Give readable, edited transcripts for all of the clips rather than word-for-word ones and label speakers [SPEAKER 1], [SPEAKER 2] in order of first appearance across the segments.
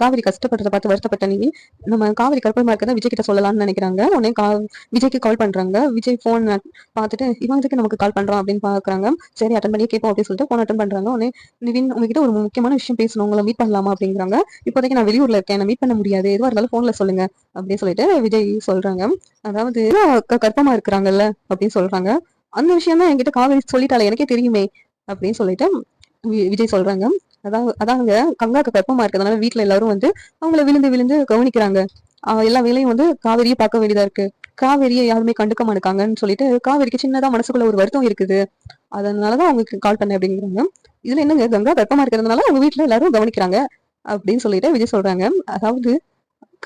[SPEAKER 1] காவிரி கஷ்டப்படுறத பார்த்து வருத்தப்பட்ட நீ நம்ம காவிரி கற்பமா இருக்கதான் விஜய் கிட்ட சொல்லலாம்னு நினைக்கிறாங்க. உடனே விஜய்க்கு கால் பண்றாங்க. விஜய் போன் பார்த்துட்டு இவன் இதுக்கு நமக்கு கால் பண்றான் அப்படின்னு பாக்குறாங்க. சரி அட்டன் பண்ணி கேட்போம் அப்படின்னு சொல்லிட்டு போன் அட்டன் பண்றாங்க. உடனே நிவின் உங்ககிட்ட ஒரு முக்கியமான விஷயம் பேசணும், உங்களை மீட் பண்ணலாமா அப்படிங்கிறாங்க. இப்போதைக்கு நான் வெளியூர்ல இருக்கேன், என்ன மீட் பண்ண முடியாது, எதுவா இருந்தாலும் போன்ல சொல்லுங்க அப்படின்னு சொல்லிட்டு விஜய் சொல்றாங்க. அதாவது கற்பமா இருக்கிறாங்கல்ல அப்படின்னு சொல்றாங்க. அந்த விஷயம் தான் என்கிட்ட காவிரி சொல்லிட்டாலே எனக்கே தெரியுமே அப்படின்னு சொல்லிட்டு விஜய் சொல்றாங்க. அதாங்க கங்காக்கு கர்ப்பமா இருக்கிறதுனால வீட்டுல எல்லாரும் வந்து அவங்கள விழுந்து விழுந்து கவனிக்கிறாங்க. எல்லா வேலையும் வந்து காவேரியை பார்க்க வேண்டியதா இருக்கு. காவேரியை யாருமே கண்டுக்க மாட்டாங்கன்னு சொல்லிட்டு காவேரிக்கு சின்னதா மனசுக்குள்ள ஒரு வருத்தம் இருக்குது. அதனாலதான் அவங்களுக்கு கால் பண்ணேன் அப்படிங்கிறாங்க. இதுல என்னங்க கங்கா கர்ப்பமா இருக்கிறதுனால அவங்க வீட்டுல எல்லாரும் கவனிக்கிறாங்க அப்படின்னு சொல்லிட்டு விஜய் சொல்றாங்க. அதாவது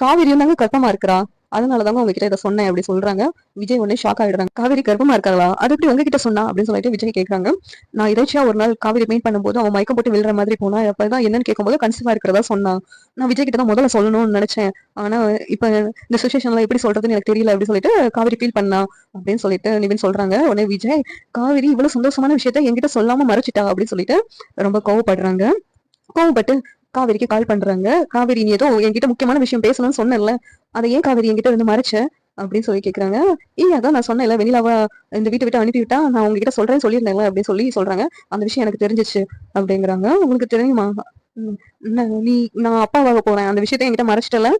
[SPEAKER 1] காவேரி தாங்க கர்ப்பமா இருக்கிறா, அதனாலதாங்க உங்ககிட்ட இதை சொன்னேன் அப்படி சொல்றாங்க. விஜய் உடனே ஷாக் ஆயிடுறாங்க. காவேரி கர்ப்பமா இருக்காளா, அது எப்படி உங்ககிட்ட சொன்னா அப்படின்னு சொல்லிட்டு விஜய் கேட்கறாங்க. நான் இறைச்சியா ஒரு நாள் காவேரி மீட் பண்ணும்போது அவன் மயக்கம் போட்டு விழுற மாதிரி போனா அப்பதான் என்னன்னு கேட்கும்போது கன்சீவா இருக்கிறதா சொன்னா. நான் விஜய் கிட்ட தான் முதல்ல சொல்லணும்னு நினைச்சேன். ஆனா இப்ப இந்த சுச்சுவேஷன்ல எப்படி சொல்றதுன்னு எனக்கு தெரியல அப்படின்னு சொல்லிட்டு காவேரி ஃபீல் பண்ணா அப்படின்னு சொல்லிட்டு நிவின் சொல்றாங்க. உடனே விஜய் காவேரி இவ்வளவு சந்தோஷமான விஷயத்த என்கிட்ட சொல்லாம மறைச்சிட்டா அப்படின்னு சொல்லிட்டு ரொம்ப கோவப்படுறாங்க. கோவப்பட்டு காவேரிக்கு கால் பண்றாங்க. காவேரி நீ ஏதோ என்கிட்ட முக்கியமான விஷயம் பேசணும்னு சொன்னேன்ல, அதை ஏன் காவேரி என்கிட்ட இருந்து மறைச்ச அப்படின்னு சொல்லி கேக்குறாங்க. அதான் நான் சொன்னேன்ல வெண்ணிலாவா இந்த வீட்டை விட்டு அனுப்பி விட்டா நான் உங்ககிட்ட சொல்றேன்னு சொல்லியிருந்தேன்ல அப்படின்னு சொல்லி சொல்றாங்க. அந்த விஷயம் எனக்கு தெரிஞ்சிச்சு அப்படிங்கிறாங்க. உங்களுக்கு தெரியுமா? ம், நீ நான் அப்பாவாக போறேன் அந்த விஷயத்த என்கிட்ட மறைச்சிட்டல,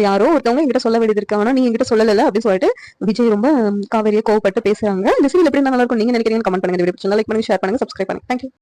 [SPEAKER 1] யாரோ ஒருத்தவங்க என்கிட்ட சொல்ல வேண்டியது இருக்கு, ஆனா நீ என்கிட்ட சொல்லல அப்படின்னு சொல்லிட்டு விஜய் ரொம்ப காவேரியை கோவப்பட்டு பேசுறாங்க. இந்த சீரியல் எப்படி நல்லா இருக்கும் நீங்க நினைக்கிறீங்கன்னு கமெண்ட் பண்ணுங்க. லைக் பண்ணி ஷேர் பண்ணுங்க, சப்ஸ்கிரைப் பண்ணுங்க. தேங்க்யூ.